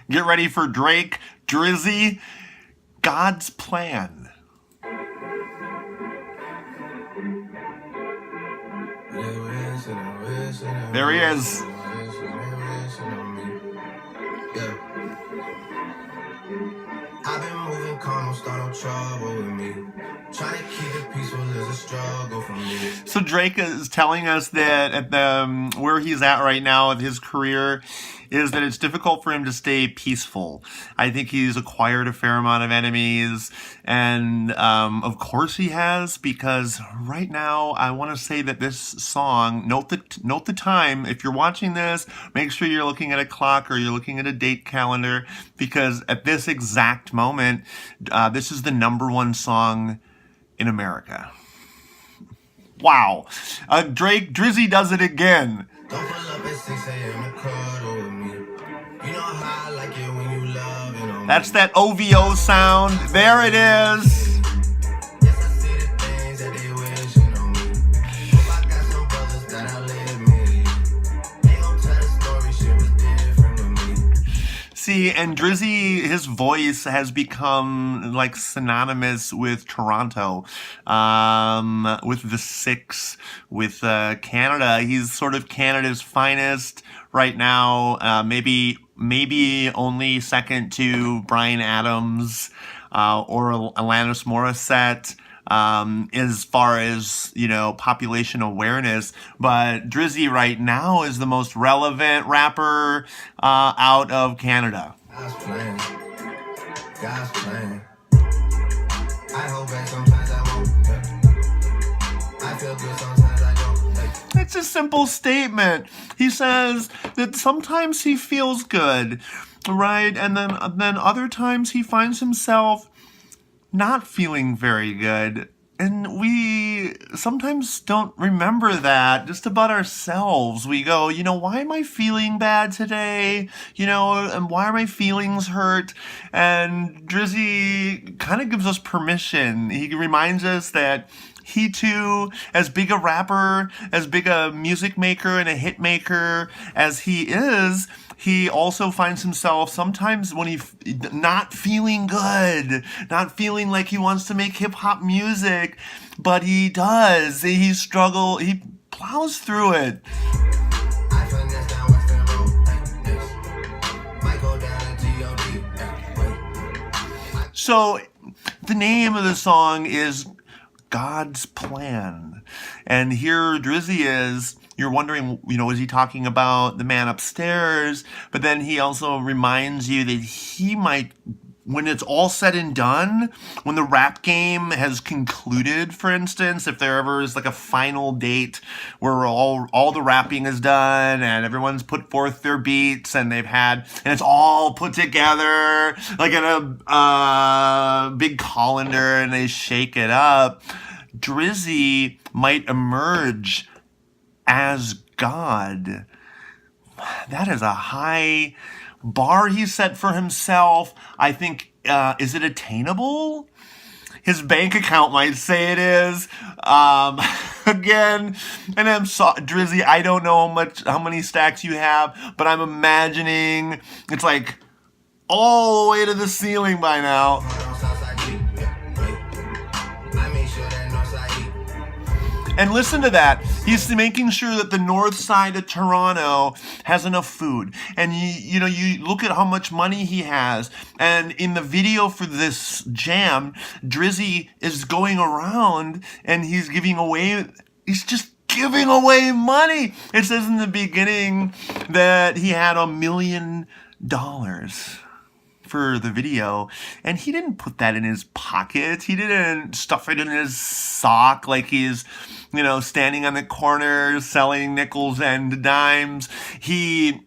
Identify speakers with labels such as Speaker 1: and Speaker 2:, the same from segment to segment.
Speaker 1: Get ready for Drake, Drizzy, God's Plan. There he is.
Speaker 2: I've been moving calm, don't start no trouble with me. Trying to keep it peaceful is a struggle for me.
Speaker 1: So Drake is telling us that at the where he's at right now with his career is that it's difficult for him to stay peaceful. I think he's acquired a fair amount of enemies, and of course he has, because right now I want to say that this song, note the time. If you're watching this, make sure you're looking at a clock or you're looking at a date calendar, because at this exact moment, this is the #1 song in America. Wow. Drizzy does it again.
Speaker 2: Don't pull up at 6 a.m. to cuddle with me. You know how I like it when you love it on me.
Speaker 1: That's that OVO sound. There it is.
Speaker 2: Yes, I see the things that they wishing on me. Hope I got some brothers that outlive me. Ain't gon' tell the story, shit was different with me.
Speaker 1: See, and Drizzy, his voice has become like synonymous with Toronto, with the Six, with Canada. He's sort of Canada's finest right now. Maybe only second to Bryan Adams or Alanis Morissette. As far as, population awareness, but Drizzy right now is the most relevant rapper out of Canada.
Speaker 2: God's plan. God's plan. I hold back sometimes I won't. I feel good sometimes I don't.
Speaker 1: It's a simple statement. He says that sometimes he feels good, right? And then other times he finds himself not feeling very good. And we sometimes don't remember that just about ourselves. We go, why am I feeling bad today? And why are my feelings hurt? And Drizzy kind of gives us permission. He reminds us that he too, as big a rapper, as big a music maker and a hit maker as he is, he also finds himself sometimes when he's not feeling good, not feeling like he wants to make hip hop music, but he does. He plows through it. So the name of the song is God's Plan. And here Drizzy is, you're wondering, is he talking about the man upstairs? But then he also reminds you that he might, when it's all said and done, when the rap game has concluded, for instance, if there ever is like a final date where all the rapping is done and everyone's put forth their beats and and it's all put together like in a big colander and they shake it up, Drizzy might emerge as God. That is a high bar he set for himself. I think, is it attainable? His bank account might say it is. Again, and I'm sorry, Drizzy, I don't know how many stacks you have, but I'm imagining it's like all the way to the ceiling by now. And listen to that. He's making sure that the north side of Toronto has enough food. And you look at how much money he has. And in the video for this jam, Drizzy is going around and he's just giving away money. It says in the beginning that he had $1 million for the video, and he didn't put that in his pocket. He didn't stuff it in his sock like he's, standing on the corner selling nickels and dimes. He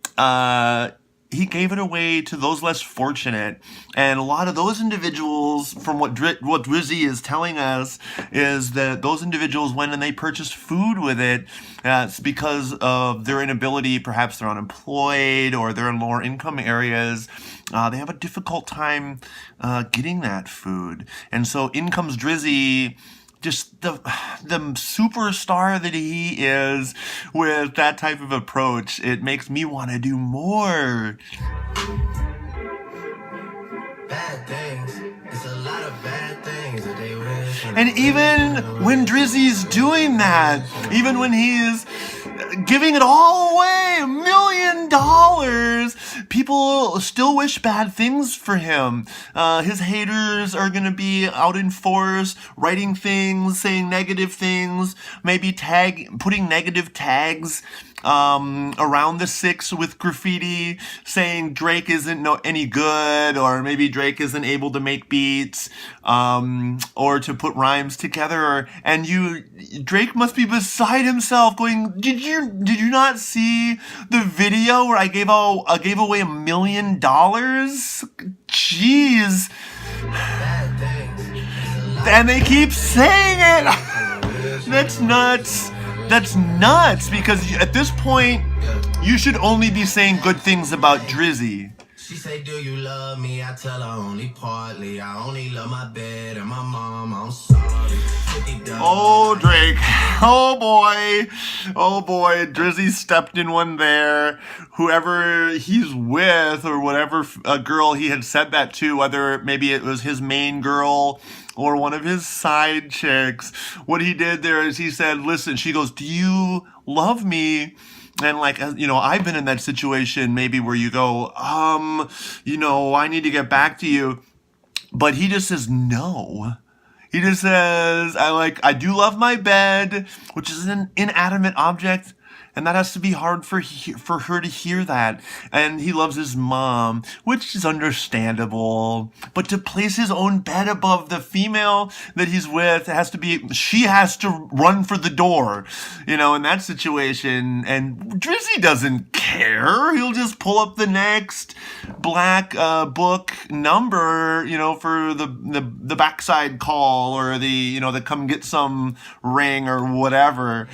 Speaker 1: gave it away to those less fortunate, and a lot of those individuals, from what Drizzy is telling us, is that those individuals went and they purchased food with it. It's because of their inability, perhaps they're unemployed or they're in lower income areas. They have a difficult time getting that food, and so in comes Drizzy, just the superstar that he is, with that type of approach. It makes me want to do more. And even when Drizzy's doing that, even when he's giving it all away, $1 million, people still wish bad things for him. His haters are going to be out in force, writing things, saying negative things, maybe putting negative tags around the 6 with graffiti, saying Drake isn't any good, or maybe Drake isn't able to make beats, or to put rhymes together. And Drake must be beside himself, going, "Did you not see the video where I gave away $1 million? Jeez." And they keep saying it. That's nuts. That's nuts, because at this point, you should only be saying good things about Drizzy.
Speaker 2: She say, do you love me? I tell her only partly. I only love my bed and my mom. I'm sorry.
Speaker 1: Oh, Drake. Oh, boy. Oh, boy. Drizzy stepped in one there. Whoever he's with, or whatever girl he had said that to, whether maybe it was his main girl or one of his side chicks, what he did there is he said, listen, she goes, do you love me? And I've been in that situation maybe where you go, I need to get back to you. But he just says no. He just says, I do love my bed, which is an inanimate object. And that has to be hard for her to hear that. And he loves his mom, which is understandable. But to place his own bed above the female that he's with, she has to run for the door, in that situation. And Drizzy doesn't care. He'll just pull up the next black book number, for the backside call, or the come get some ring or whatever.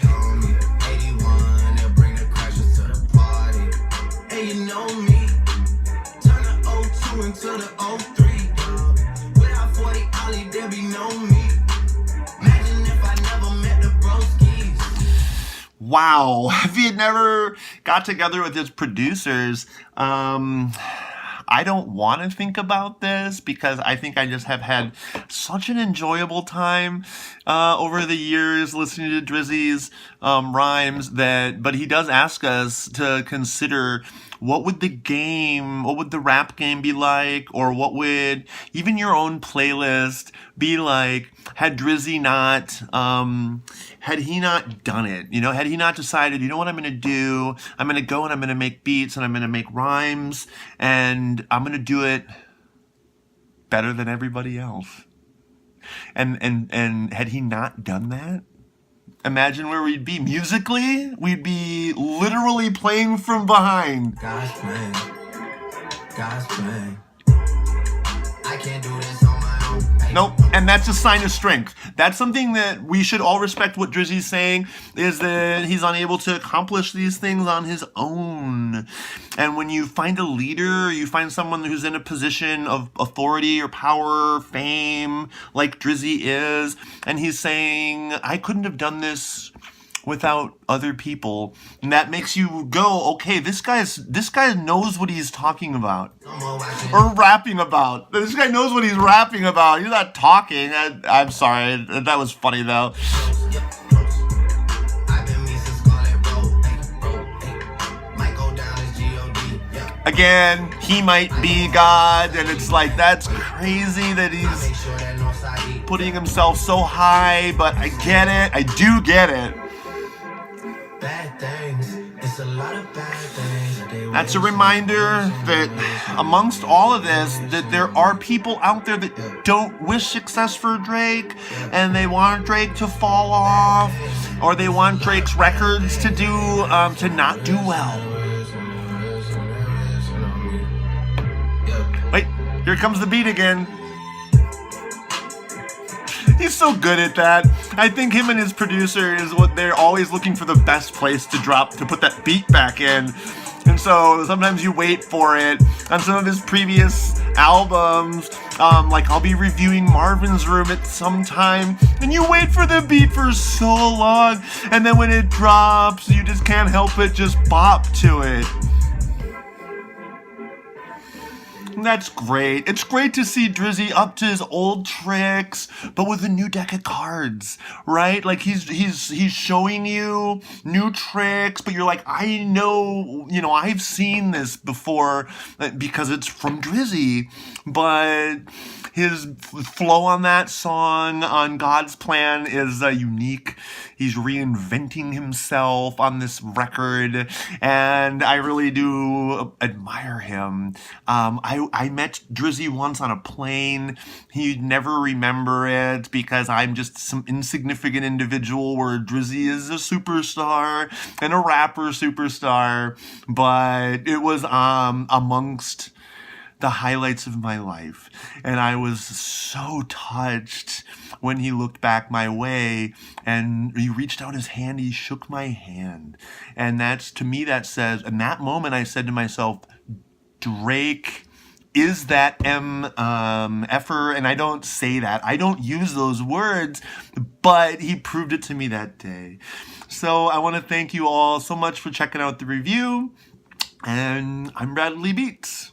Speaker 2: You know me, turn the 02 into the 03, dog. Without 40 Ollie, there be no me. Imagine if I never met the broskies.
Speaker 1: Wow, if he had never got together with his producers, I don't want to think about this, because I think I just have had such an enjoyable time over the years listening to Drizzy's rhymes, but he does ask us to consider what would the rap game be like, or what would even your own playlist be like had Drizzy had he not done it, had he not decided, what I'm going to do? I'm going to go and I'm going to make beats and I'm going to make rhymes and I'm going to do it better than everybody else. And had he not done that, imagine where we'd be musically. We'd be literally playing from behind.
Speaker 2: God's plan. God's plan. I can't do this on my own.
Speaker 1: Nope, and that's a sign of strength. That's something that we should all respect. What Drizzy's saying is that he's unable to accomplish these things on his own. And when you find a leader, you find someone who's in a position of authority or power, fame, like Drizzy is, and he's saying, I couldn't have done this without other people, and that makes you go, okay, this guy knows what he's talking about or rapping about. This guy knows what he's rapping about. He's not talking. I'm sorry, that was funny though. Again, he might be God, and it's like, that's crazy that he's putting himself so high, but I get it. I do get it.
Speaker 2: Bad things. It's a lot of bad things.
Speaker 1: That's a reminder that amongst all of this, that there are people out there that don't wish success for Drake, and they want Drake to fall off, or they want Drake's records to not do well. Wait, here comes the beat again. He's so good at that. I think him and his producer they're always looking for the best place to put that beat back in. And so sometimes you wait for it. On some of his previous albums, I'll be reviewing Marvin's Room at some time, and you wait for the beat for so long, and then when it drops, you just can't help it, just bop to it. That's great. It's great to see Drizzy up to his old tricks, but with a new deck of cards, right? Like he's showing you new tricks, but you're like, I know, I've seen this before because it's from Drizzy. But his flow on that song on God's Plan is unique. He's reinventing himself on this record, and I really do admire him. I met Drizzy once on a plane. He'd never remember it because I'm just some insignificant individual, where Drizzy is a superstar and a rapper superstar. But it was amongst the highlights of my life. And I was so touched when he looked back my way and he reached out his hand, he shook my hand. And that's, to me, that says, in that moment, I said to myself, Drake is that effer, and I don't say that. I don't use those words, but he proved it to me that day. So I want to thank you all so much for checking out the review, and I'm Bradley Beats.